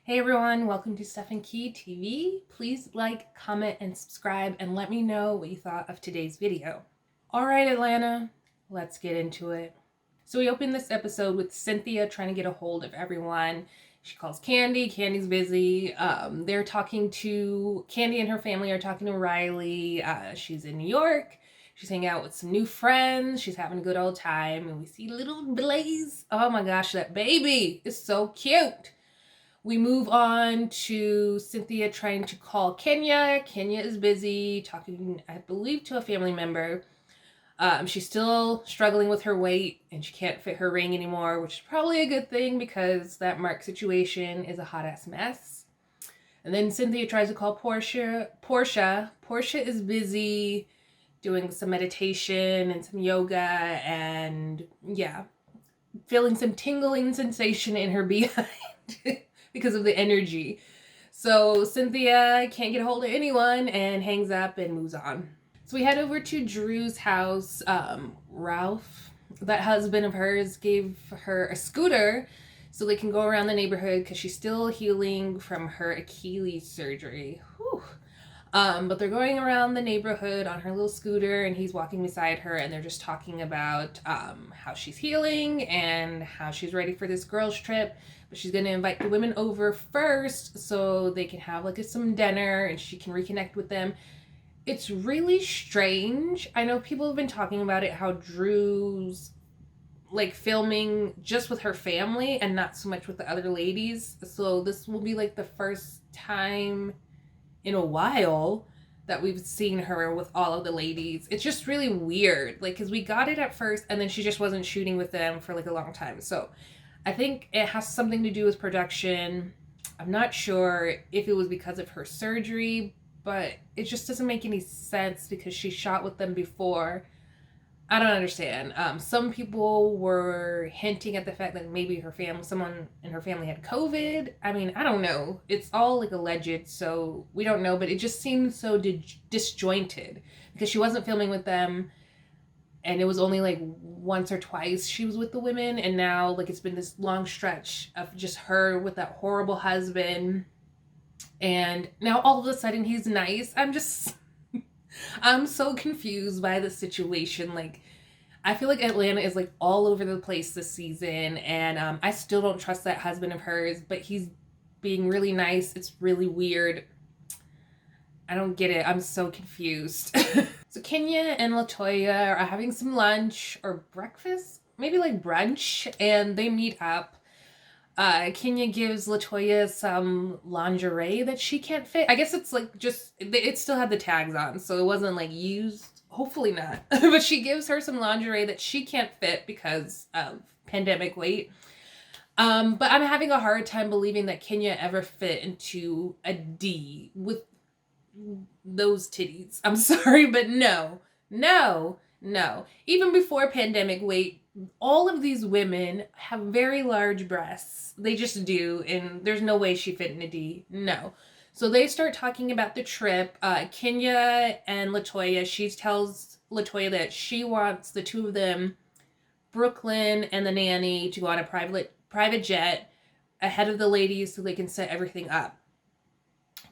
Hey everyone, welcome to Steph and Key TV. Please like, comment, and subscribe and let me know what you thought of today's video. Alright Atlanta, let's get into it. So we open this episode with Cynthia trying to get a hold of everyone. She calls Candy, Candy's busy. They're talking to, Candy and her family are talking to Riley. She's in New York. She's hanging out with some new friends. She's having a good old time. And we see little Blaze. Oh my gosh, that baby is so cute. We move on to Cynthia trying to call Kenya. Kenya is busy talking, I believe, to a family member. She's still struggling with her weight and she can't fit her ring anymore, which is probably a good thing because that Mark situation is a hot ass mess. And then Cynthia tries to call Portia. Portia is busy doing some meditation and some yoga and yeah, feeling some tingling sensation in her behind. Because of the energy. So Cynthia can't get a hold of anyone and hangs up and moves on. So we head over to Drew's house. Ralph, that husband of hers, gave her a scooter so they can go around the neighborhood because she's still healing from her Achilles surgery. Whew. But they're going around the neighborhood on her little scooter and he's walking beside her and they're just talking about how she's healing and how she's ready for this girls trip. But she's going to invite the women over first so they can have like some dinner and she can reconnect with them. It's really strange. I know people have been talking about it, how Drew's like filming just with her family and not so much with the other ladies. So this will be like the first time in a while that we've seen her with all of the ladies. It's just really weird, like, because we got it at first and then she just wasn't shooting with them for like a long time. So I think it has something to do with production. I'm not sure if it was because of her surgery, but it just doesn't make any sense because she shot with them before. I don't understand. Some people were hinting at the fact that maybe someone in her family had COVID. I mean, I don't know. It's all like alleged, so we don't know, but it just seems so disjointed because she wasn't filming with them and it was only like once or twice she was with the women, and now like it's been this long stretch of just her with that horrible husband, and now all of a sudden he's nice. I'm so confused by the situation. Like, I feel like Atlanta is like all over the place this season, and I still don't trust that husband of hers, but he's being really nice. It's really weird. I don't get it. I'm so confused. So Kenya and Latoya are having some lunch or breakfast, maybe like brunch, and they meet up. Kenya gives Latoya some lingerie that she can't fit. I guess it's like just, it still had the tags on, so it wasn't like used. Hopefully not. But she gives her some lingerie that she can't fit because of pandemic weight. But I'm having a hard time believing that Kenya ever fit into a D with those titties. I'm sorry, but no. Even before pandemic weight, all of these women have very large breasts. They just do, and there's no way she fit in a D. No. So they start talking about the trip. Kenya and Latoya, she tells Latoya that she wants the two of them, Brooklyn and the nanny, to go on a private jet ahead of the ladies so they can set everything up.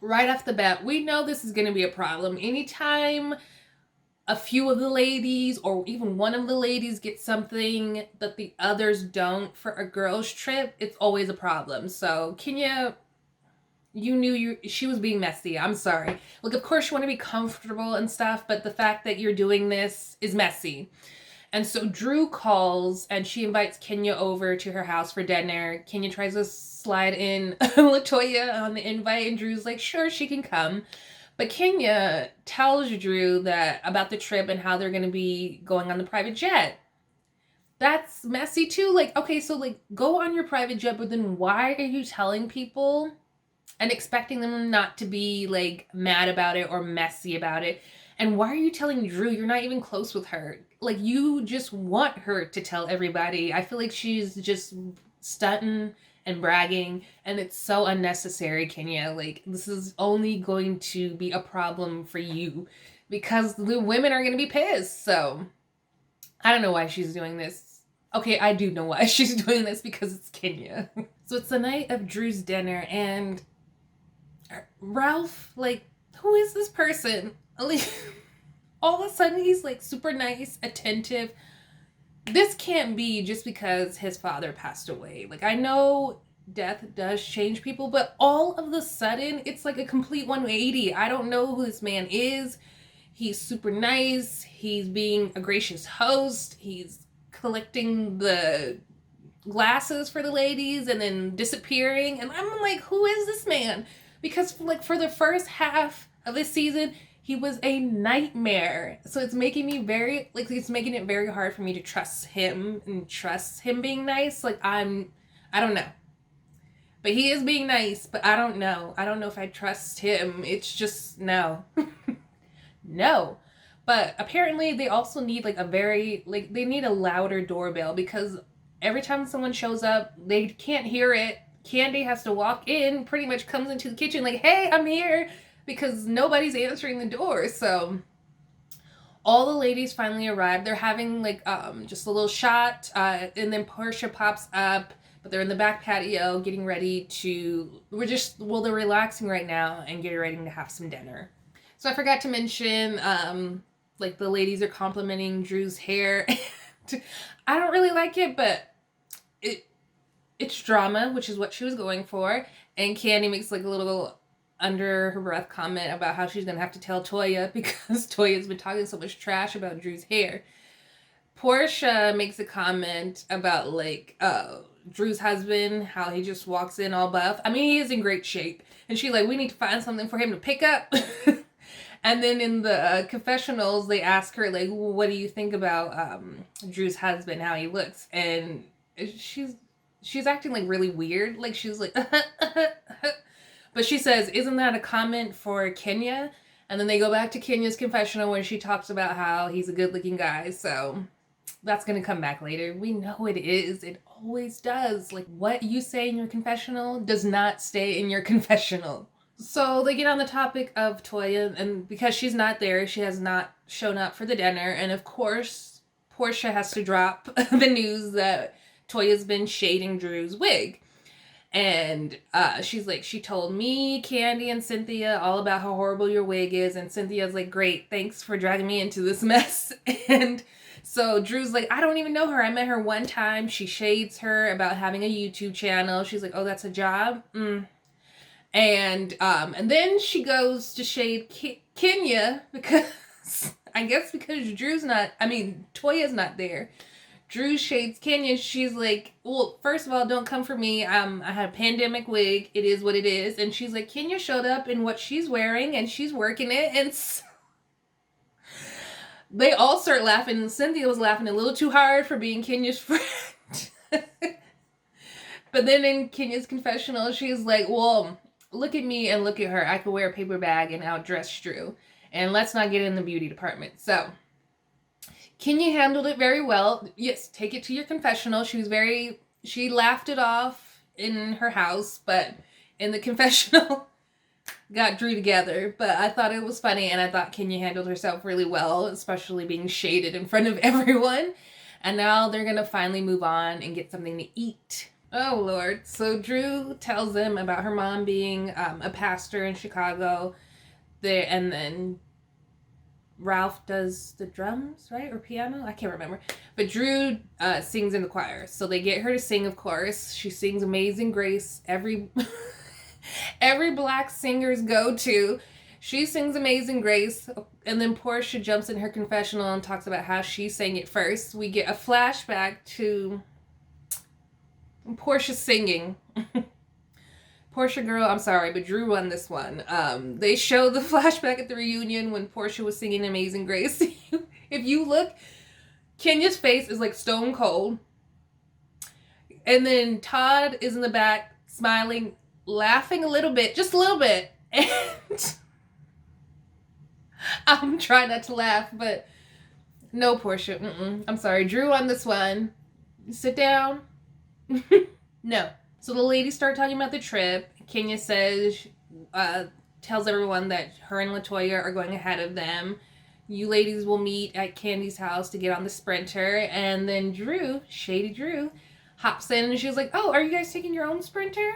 Right off the bat, we know this is going to be a problem. Anytime a few of the ladies or even one of the ladies gets something that the others don't for a girls trip, it's always a problem. So Kenya, you knew she was being messy. I'm sorry. Look, of course you want to be comfortable and stuff, but the fact that you're doing this is messy. And so Drew calls and she invites Kenya over to her house for dinner. Kenya tries to slide in Latoya on the invite and Drew's like, sure, she can come. But Kenya tells Drew that about the trip and how they're going to be going on the private jet. That's messy too. Like, okay, so like go on your private jet, but then why are you telling people and expecting them not to be like mad about it or messy about it? And why are you telling Drew? You're not even close with her. Like, you just want her to tell everybody. I feel like she's just stunting and bragging, and it's so unnecessary, Kenya. Like, this is only going to be a problem for you because the women are going to be pissed. So, I don't know why she's doing this. Okay, I do know why she's doing this because it's Kenya. So it's the night of Drew's dinner, and Ralph, like, who is this person? Like, all of a sudden he's like super nice, attentive. This can't be just because his father passed away. Like, I know death does change people, but all of a sudden it's like a complete 180. I don't know who this man is. He's super nice. He's being a gracious host. He's collecting the glasses for the ladies and then disappearing. And I'm like, who is this man? Because like for the first half of this season, he was a nightmare. So it's making me it's making it very hard for me to trust him and trust him being nice. Like I don't know. But he is being nice, but I don't know. I don't know if I trust him. It's just no. No. But apparently they also need like they need a louder doorbell, because every time someone shows up, they can't hear it. Candy has to walk in, pretty much comes into the kitchen like, hey, I'm here, because nobody's answering the door. So all the ladies finally arrive. They're having like just a little shot, and then Portia pops up, but they're in the back patio getting ready to, they're relaxing right now and getting ready to have some dinner. So I forgot to mention, like the ladies are complimenting Drew's hair. I don't really like it, but it's drama, which is what she was going for. And Candy makes like a little under her breath comment about how she's gonna have to tell Toya because Toya's been talking so much trash about Drew's hair. Portia makes a comment about like Drew's husband, how he just walks in all buff. I mean, he is in great shape. And she's like, we need to find something for him to pick up. And then in the confessionals, they ask her, like, what do you think about Drew's husband, how he looks? And she's acting, like, really weird. Like, she's like, But she says, isn't that a comment for Kenya? And then they go back to Kenya's confessional where she talks about how he's a good-looking guy. So that's going to come back later. We know it is. It always does. Like, what you say in your confessional does not stay in your confessional. So they get on the topic of Toya, and because she's not there, she has not shown up for the dinner. And of course, Portia has to drop the news that Toya's been shading Drew's wig. And she's like, she told me, Candy, and Cynthia all about how horrible your wig is. And Cynthia's like, great, thanks for dragging me into this mess. And so Drew's like, I don't even know her. I met her one time. She shades her about having a YouTube channel. She's like, oh, that's a job? And then she goes to shade Kenya because, I guess because Toya's not there. Drew shades Kenya. She's like, well, first of all, don't come for me. I had a pandemic wig. It is what it is. And she's like, Kenya showed up in what she's wearing and she's working it. And so they all start laughing. And Cynthia was laughing a little too hard for being Kenya's friend. But then in Kenya's confessional, she's like, well, look at me and look at her. I could wear a paper bag and outdress Drew. And let's not get in the beauty department. So Kenya handled it very well. Yes, take it to your confessional. She laughed it off in her house, but in the confessional got Drew together. But I thought it was funny, and I thought Kenya handled herself really well, especially being shaded in front of everyone. And now they're going to finally move on and get something to eat. Oh, Lord. So Drew tells them about her mom being a pastor in Chicago. And then Ralph does the drums, right? Or piano? I can't remember. But Drew sings in the choir. So they get her to sing, of course. She sings Amazing Grace. Every black singer's go-to. She sings Amazing Grace. And then Portia jumps in her confessional and talks about how she sang it first. We get a flashback to Portia singing. Portia girl, I'm sorry, but Drew won this one. They show the flashback at the reunion when Portia was singing Amazing Grace. If you look, Kenya's face is like stone cold. And then Todd is in the back smiling, laughing a little bit, just a little bit. And I'm trying not to laugh, but no, Portia. I'm sorry. Drew won this one. Sit down. No. So the ladies start talking about the trip. Kenya says, tells everyone that her and LaToya are going ahead of them. You ladies will meet at Candy's house to get on the Sprinter. And then Drew, Shady Drew, hops in and she's like, oh, are you guys taking your own Sprinter?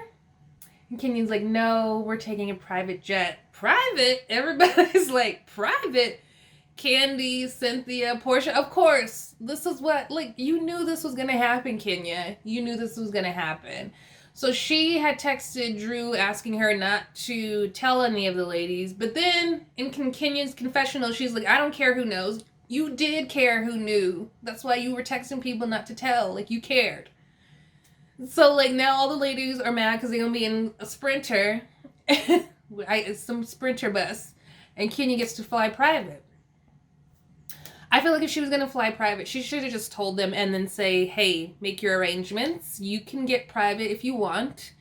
And Kenya's like, no, we're taking a private jet. Private? Everybody's like, private? Candy, Cynthia, Portia, of course. This is what, like, you knew this was going to happen, Kenya. You knew this was going to happen. So she had texted Drew asking her not to tell any of the ladies. But then in Kenya's confessional, she's like, I don't care who knows. You did care who knew. That's why you were texting people not to tell. Like, you cared. So, like, now all the ladies are mad because they're going to be in a Sprinter. It's some Sprinter bus. And Kenya gets to fly private. I feel like if she was going to fly private, she should have just told them and then say, hey, make your arrangements. You can get private if you want.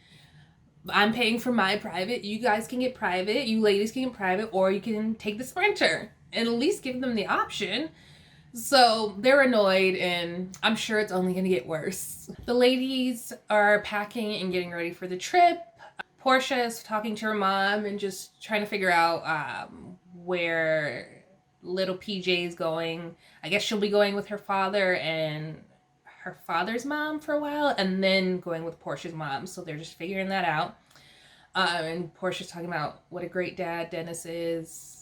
I'm paying for my private. You guys can get private. You ladies can get private. Or you can take the Sprinter. And at least give them the option. So they're annoyed, and I'm sure it's only going to get worse. The ladies are packing and getting ready for the trip. Portia is talking to her mom and just trying to figure out where little PJ is going. I guess she'll be going with her father and her father's mom for a while, and then going with Portia's mom. So they're just figuring that out. And Portia's talking about what a great dad Dennis is.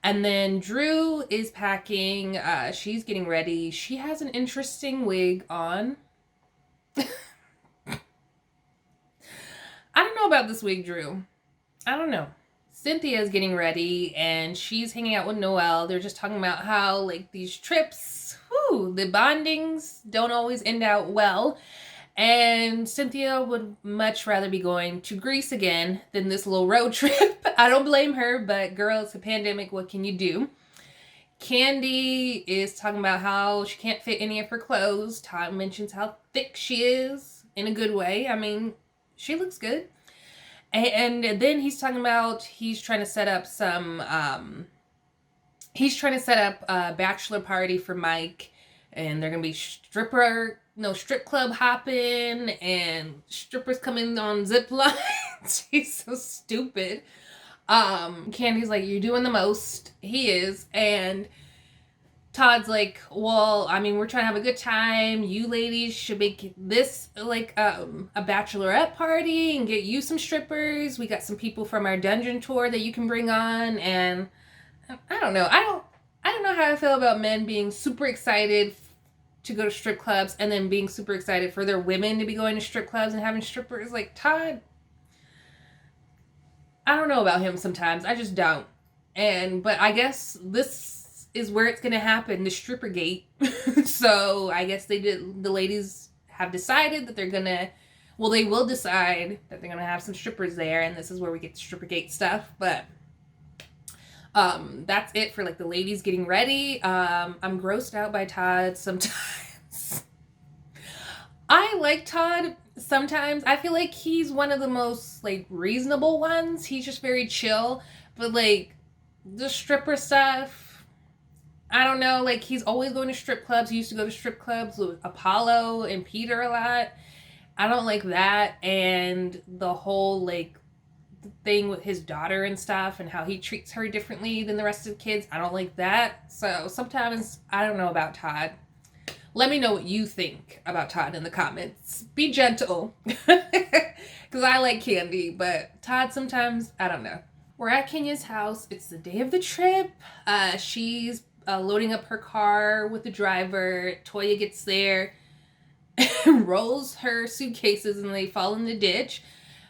And then Drew is packing. She's getting ready. She has an interesting wig on. I don't know about this wig, Drew. I don't know. Cynthia's getting ready and she's hanging out with Noelle. They're just talking about how, like, these trips, the bondings don't always end out well. And Cynthia would much rather be going to Greece again than this little road trip. I don't blame her, but girl, it's a pandemic. What can you do? Candy is talking about how she can't fit any of her clothes. Todd mentions how thick she is in a good way. I mean, she looks good. And then he's talking about he's trying to set up a bachelor party for Mike. And they're going to be strip club hopping and strippers coming on zip lines. He's so stupid. Candy's like, you're doing the most. He is. And Todd's like, well, I mean, we're trying to have a good time. You ladies should make this like a bachelorette party and get you some strippers. We got some people from our dungeon tour that you can bring on. And I don't know. I don't know how I feel about men being super excited to go to strip clubs and then being super excited for their women to be going to strip clubs and having strippers. Like, Todd, I don't know about him sometimes. I just don't. But I guess this is where it's going to happen, the stripper gate. So I guess the ladies have decided that they're going to, well, they will decide that they're going to have some strippers there, and this is where we get the stripper gate stuff. But that's it for, like, the ladies getting ready. I'm grossed out by Todd sometimes. I like Todd sometimes. I feel like he's one of the most, like, reasonable ones. He's just very chill. But, like, the stripper stuff, I don't know. Like, he's always going to strip clubs. He used to go to strip clubs with Apollo and Peter a lot. I don't like that. And the whole, like, thing with his daughter and stuff and how he treats her differently than the rest of the kids. I don't like that. So sometimes I don't know about Todd. Let me know what you think about Todd in the comments. Be gentle. Because I like Candy, but Todd sometimes, I don't know. We're at Kenya's house. It's the day of the trip. She's loading up her car with the driver. Toya gets there, rolls her suitcases, and they fall in the ditch.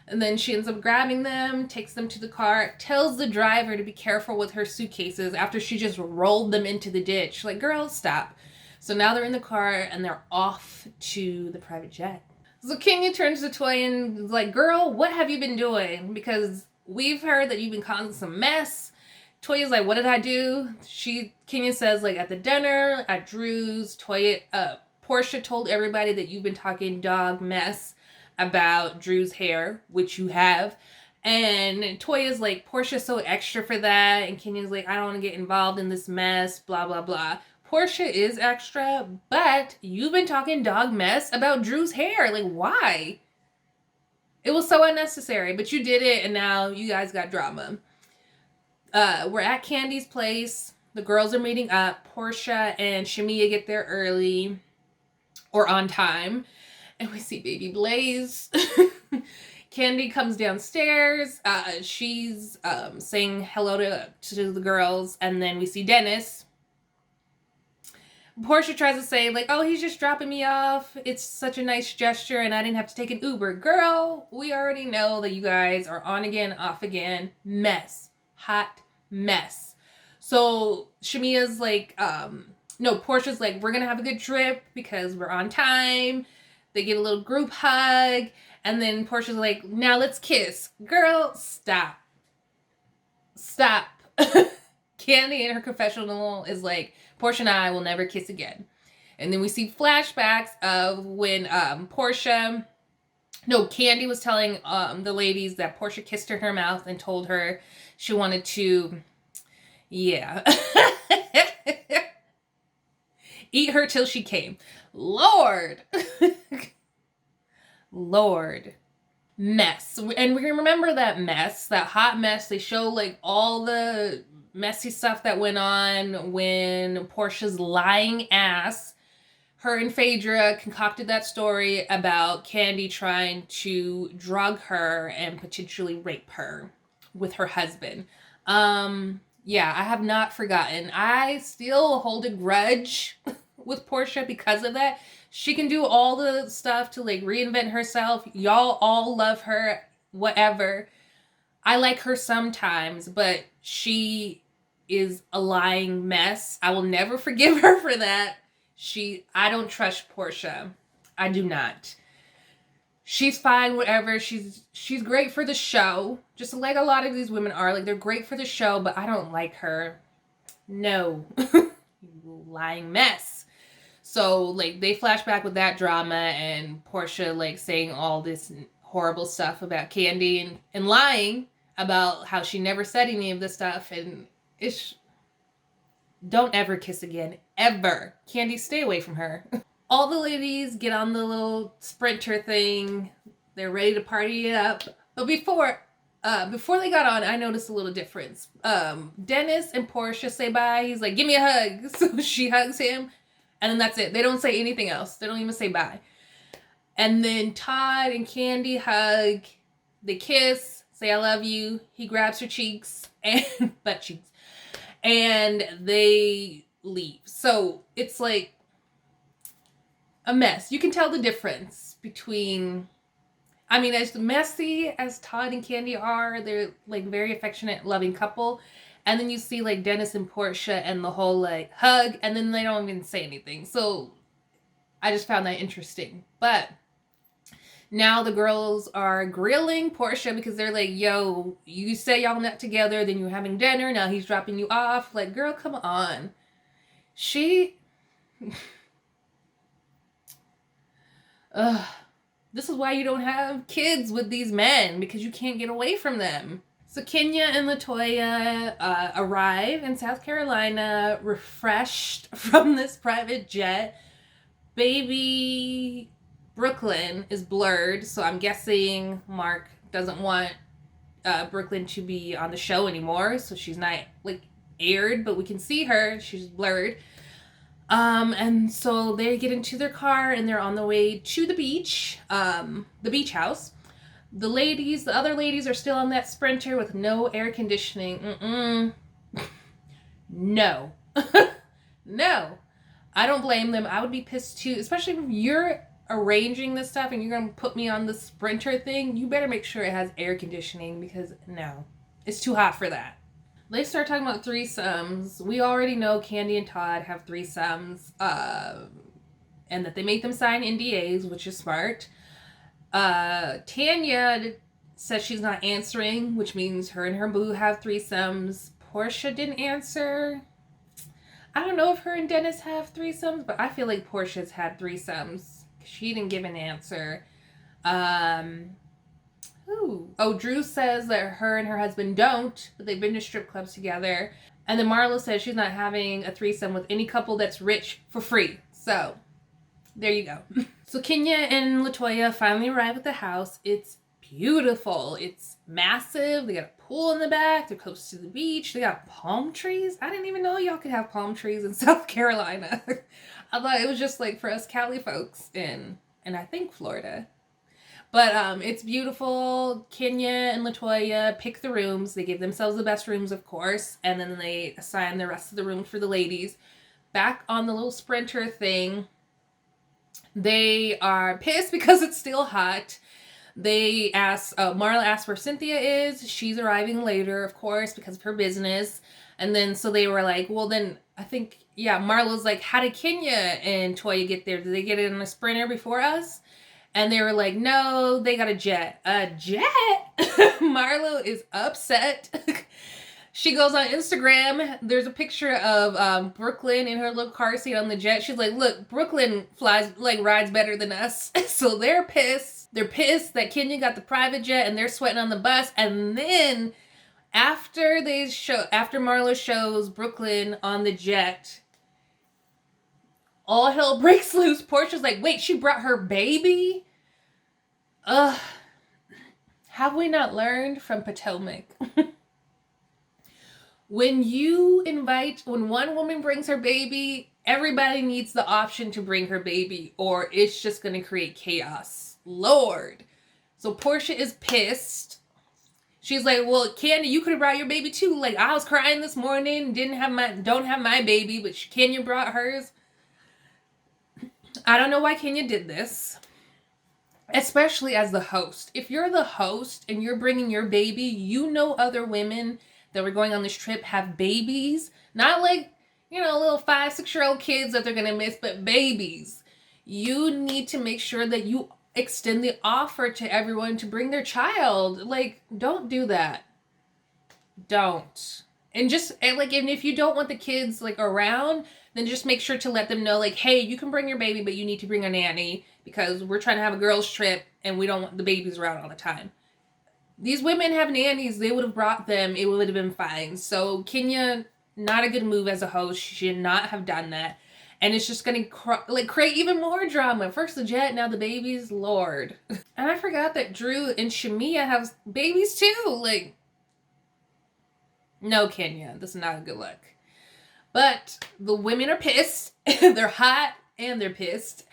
And then she ends up grabbing them, takes them to the car, tells the driver to be careful with her suitcases after she just rolled them into the ditch. Like, girl, stop. So now they're in the car and they're off to the private jet. So Kenya turns to Toya and is like, girl, what have you been doing? Because we've heard that you've been causing some mess. Toya's like, what did I do? Kenya says, like, at the dinner, at Drew's, Portia told everybody that you've been talking dog mess about Drew's hair, which you have. And Toya's like, Portia's so extra for that. And Kenya's like, I don't want to get involved in this mess, blah, blah, blah. Portia is extra, but you've been talking dog mess about Drew's hair. Like, why? It was so unnecessary, but you did it, and now you guys got drama. We're at Candy's place. The girls are meeting up. Portia and Shamia get there early. or on time. And we see baby Blaze. Candy comes downstairs. She's saying hello to the girls. And then we see Dennis. Portia tries to say, like, oh, he's just dropping me off. It's such a nice gesture and I didn't have to take an Uber. Girl, we already know that you guys are on again, off again. Mess. Hot mess. So Shamia's like, no, Portia's like, we're going to have a good trip because we're on time. They get a little group hug. And then Portia's like, now let's kiss. Girl, stop. Stop. Candy in her confessional is like, Portia and I will never kiss again. And then we see flashbacks of when Candy was telling the ladies that Portia kissed her in her mouth and told her she wanted to, yeah, eat her till she came. Lord. Lord. Mess. And we remember that mess, that hot mess. They show like all the messy stuff that went on when Portia's lying ass, her and Phaedra concocted that story about Candy trying to drug her and potentially rape her with her husband. Yeah, I have not forgotten. I still hold a grudge with Portia because of that. She can do all the stuff to like reinvent herself. Y'all all love her, whatever. I like her sometimes, but she is a lying mess. I will never forgive her for that. I don't trust Portia. I do not. She's fine, whatever. She's great for the show. Just like a lot of these women are. Like, they're great for the show, but I don't like her. No. You lying mess. So, like, they flash back with that drama and Portia, like, saying all this horrible stuff about Candy and lying about how she never said any of this stuff. And don't ever kiss again. Ever. Candy, stay away from her. All the ladies get on the little sprinter thing. They're ready to party it up. But before they got on, I noticed a little difference. Dennis and Portia say bye. He's like, give me a hug. So she hugs him. And then that's it. They don't say anything else. They don't even say bye. And then Todd and Candy hug. They kiss. Say, I love you. He grabs her cheeks and butt cheeks. And they leave. So it's like a mess. You can tell the difference between, I mean, as messy as Todd and Candy are, they're like very affectionate, loving couple. And then you see like Dennis and Portia and the whole like hug, and then they don't even say anything. So I just found that interesting. But now the girls are grilling Portia because they're like, yo, you say y'all not together, then you're having dinner, now he's dropping you off. Like, girl, come on. This is why you don't have kids with these men, because you can't get away from them. So Kenya and LaToya arrive in South Carolina, refreshed from this private jet. Baby Brooklyn is blurred, so I'm guessing Mark doesn't want Brooklyn to be on the show anymore, so she's not like aired, but we can see her. She's blurred. And so they get into their car and they're on the way to the beach house. The other ladies are still on that Sprinter with no air conditioning. No. No. I don't blame them. I would be pissed too, especially if you're arranging this stuff and you're going to put me on the Sprinter thing. You better make sure it has air conditioning, because no, it's too hot for that. They start talking about threesomes. We already know Candy and Todd have threesomes, and that they make them sign NDAs, which is smart. Tanya says she's not answering, which means her and her boo have threesomes. Portia didn't answer. I don't know if her and Dennis have threesomes, but I feel like Portia's had threesomes. She didn't give an answer. Drew says that her and her husband don't, but they've been to strip clubs together. And then Marlo says she's not having a threesome with any couple that's rich for free. So, there you go. So Kenya and LaToya finally arrive at the house. It's beautiful. It's massive. They got a pool in the back. They're close to the beach. They got palm trees. I didn't even know y'all could have palm trees in South Carolina. I thought it was just like for us Cali folks in, and I think Florida. But it's beautiful. Kenya and Latoya pick the rooms. They give themselves the best rooms, of course, and then they assign the rest of the rooms for the ladies. Back on the little sprinter thing, they are pissed because it's still hot. They ask, Marla asks where Cynthia is. She's arriving later, of course, because of her business. And then so they were like, well, then I think, yeah, Marla's like, how did Kenya and Toya get there? Did they get it in a sprinter before us? And they were like, no, they got a jet. A jet? Marlo is upset. She goes on Instagram. There's a picture of Brooklyn in her little car seat on the jet. She's like, look, Brooklyn flies, like, rides better than us. So they're pissed. They're pissed that Kenya got the private jet and they're sweating on the bus. And then after Marlo shows Brooklyn on the jet, all hell breaks loose. Portia's like, wait, she brought her baby? Ugh. Have we not learned from Potomac? When one woman brings her baby, everybody needs the option to bring her baby, or it's just going to create chaos. Lord. So Portia is pissed. She's like, well, Kenya, you could have brought your baby too. Like, I was crying this morning, don't have my baby, but Kenya brought hers. I don't know why Kenya did this. Especially as the host. If you're the host and you're bringing your baby, you know other women that were going on this trip have babies. Not like, little 5-6-year-old kids that they're going to miss, but babies. You need to make sure that you extend the offer to everyone to bring their child. Like, don't do that. Don't. And if you don't want the kids, like, around, then just make sure to let them know, like, hey, you can bring your baby, but you need to bring a nanny because we're trying to have a girls' trip and we don't want the babies around all the time. These women have nannies. They would have brought them. It would have been fine. So Kenya, not a good move as a host. She should not have done that. And it's just going to create even more drama. First the jet, now the babies. Lord. And I forgot that Drew and Shamia have babies too. Like, no, Kenya. This is not a good look. But the women are pissed. They're hot and they're pissed.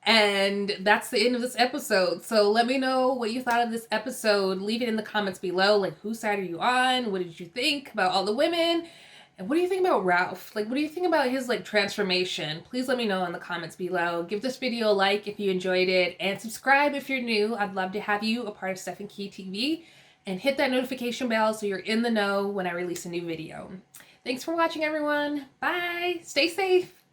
And that's the end of this episode. So let me know what you thought of this episode. Leave it in the comments below. Like, whose side are you on? What did you think about all the women? And what do you think about Ralph? Like, what do you think about his, transformation? Please let me know in the comments below. Give this video a like if you enjoyed it. And subscribe if you're new. I'd love to have you a part of Steph and Key TV. And hit that notification bell so you're in the know when I release a new video. Thanks for watching, everyone. Bye. Stay safe.